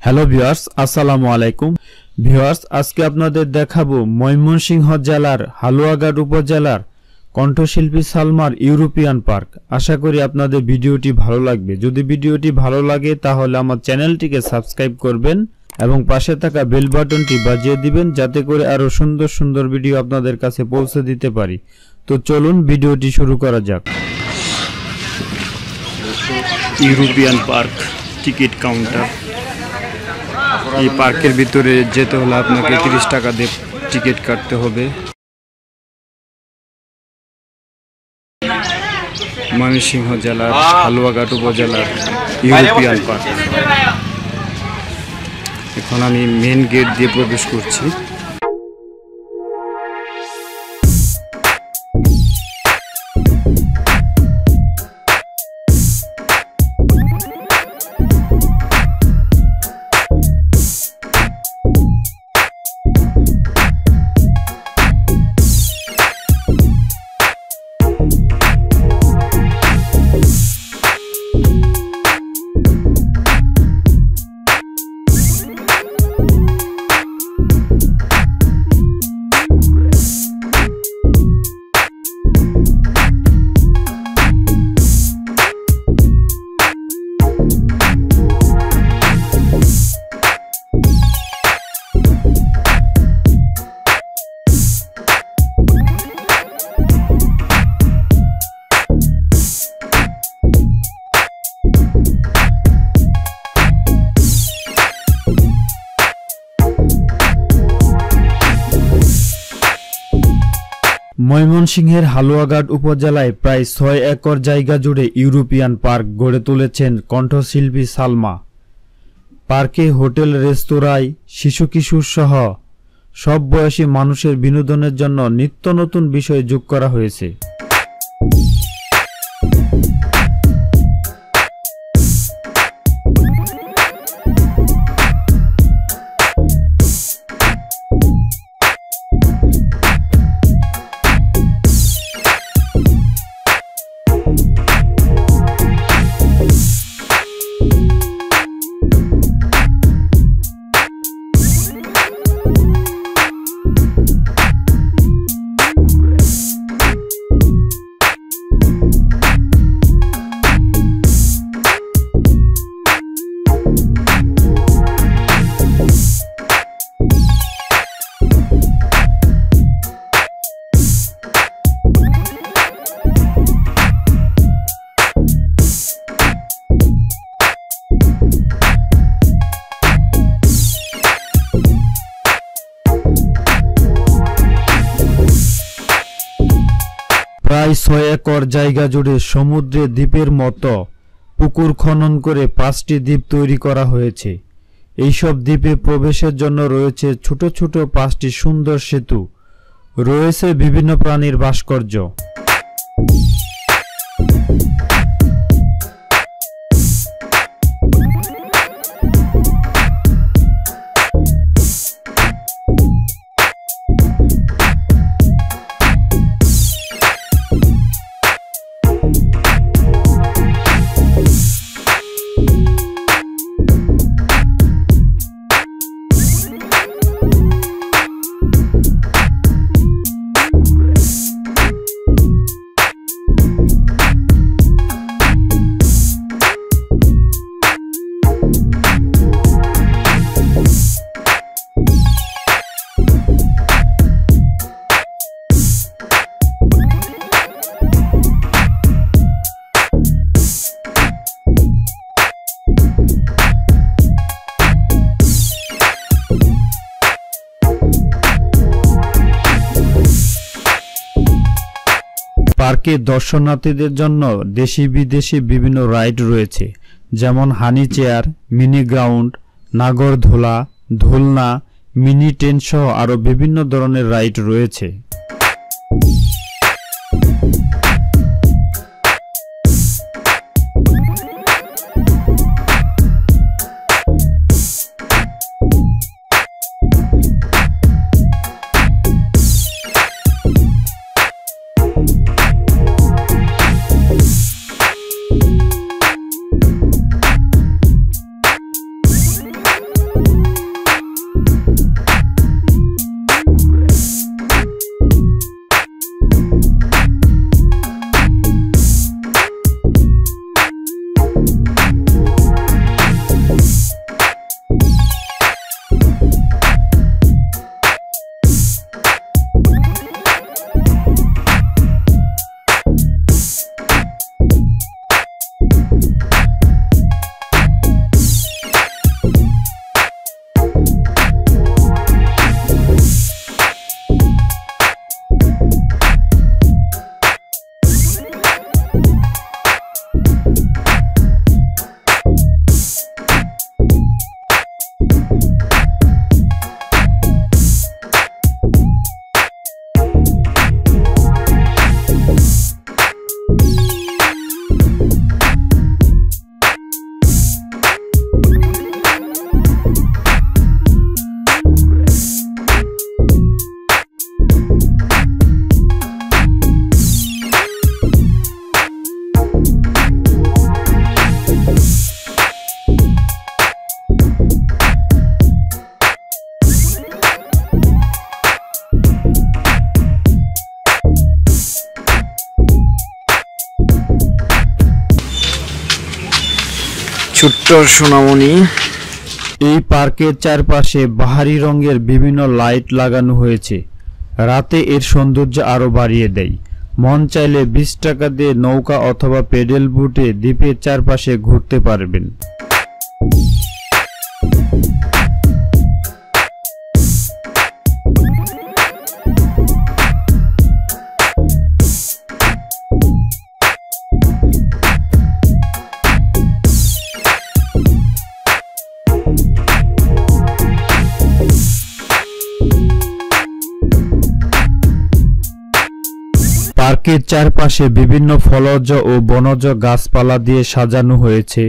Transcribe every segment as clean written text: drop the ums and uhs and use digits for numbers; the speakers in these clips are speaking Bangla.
হ্যালো ভিউয়ার্স, আসসালামু আলাইকুম। ভিউয়ার্স, আজকে আপনাদের দেখাবো ময়মনসিংহ জেলার হালুয়াঘাট উপজেলার কণ্ঠশিল্পী সালমার ইউরোপিয়ান পার্ক। আশা করি আপনাদের ভিডিওটি ভালো লাগবে। যদি ভিডিওটি ভালো লাগে তাহলে আমার চ্যানেলটিকে সাবস্ক্রাইব করবেন এবং পাশে থাকা বেল বাটনটি বাজিয়ে দিবেন, যাতে করে আরো সুন্দর সুন্দর ভিডিও আপনাদের কাছে পৌঁছে দিতে পারি। তো চলুন ভিডিওটি শুরু করা যাক। European park ticket counter. এই পার্কের ভিতরে যেতে হলে আপনাকে 30 টাকা দিয়ে টিকিট কাটতে হবে। ময়মনসিংহ জেলার হালুয়াঘাট উপজেলার ইউরোপিয়ান পার্ক। এখন আমি মেন গেট দিয়ে প্রবেশ করছি। ময়মনসিংহের হালুয়াঘাট উপজেলায় প্রায় 6 একর জায়গা জুড়ে ইউরোপিয়ান পার্ক গড়ে তুলেছেন কণ্ঠশিল্পী সালমা। পার্কে হোটেল, রেস্তোরাঁ, শিশু কিশোর সহ সব বয়সী মানুষের বিনোদনের জন্য নিত্য নতুন বিষয় যোগ করা হয়েছে। প্রায় 6 একর জায়গা জুড়ে সমুদ্রে দ্বীপের মতো পুকুর খনন করে 5টি দ্বীপ তৈরি করা হয়েছে। এইসব দ্বীপে প্রবেশের জন্য রয়েছে ছোট ছোট 5টি সুন্দর সেতু, রয়েছে বিভিন্ন প্রাণীর ভাস্কর্য। পার্কে দর্শনার্থীদের জন্য দেশি বিদেশি বিভিন্ন রাইড রয়েছে, যেমন হানি চেয়ার, মিনি গ্রাউন্ড, নাগরদোলা, দোলনা, মিনি ট্রেন সহ আরো বিভিন্ন ধরনের রাইড রয়েছে। ছোট্ট সোনামণি। এই পার্কের চারপাশে বাহারি রঙের বিভিন্ন লাইট লাগানো হয়েছে, রাতে এর সৌন্দর্য আরো বাড়িয়ে দেয়। মন চাইলে 20 টাকা দিয়ে নৌকা অথবা পেডেল বুটে দ্বীপের চারপাশে ঘুরতে পারবেন। পার্কের চারপাশে বিভিন্ন ফলজ ও বনজ গাছপালা দিয়ে সাজানো হয়েছে।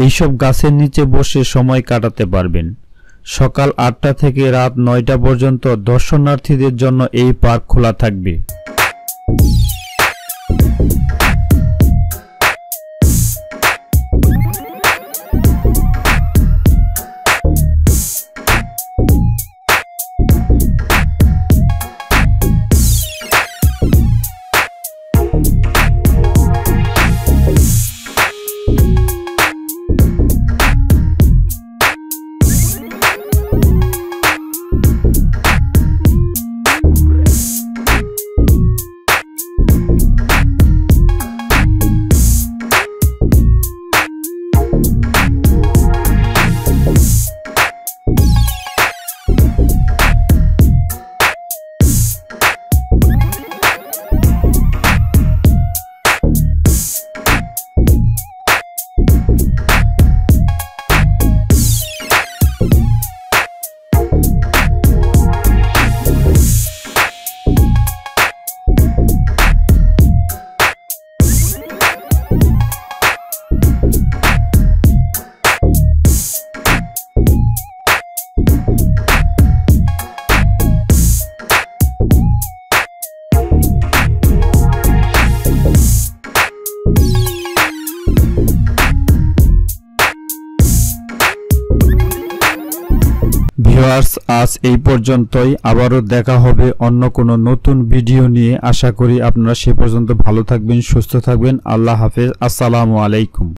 এইসব গাছের নিচে বসে সময় কাটাতে পারবেন। সকাল 8টা থেকে রাত 9টা পর্যন্ত দর্শনার্থীদের জন্য এই পার্ক খোলা থাকবে। ভিউয়ার্স, আজ এই পর্যন্তই। আবারও দেখা হবে অন্য কোনো নতুন ভিডিও নিয়ে। আশা করি আপনারা সে পর্যন্ত ভালো থাকবেন, সুস্থ থাকবেন। আল্লাহ হাফেজ। আসসালামু আলাইকুম।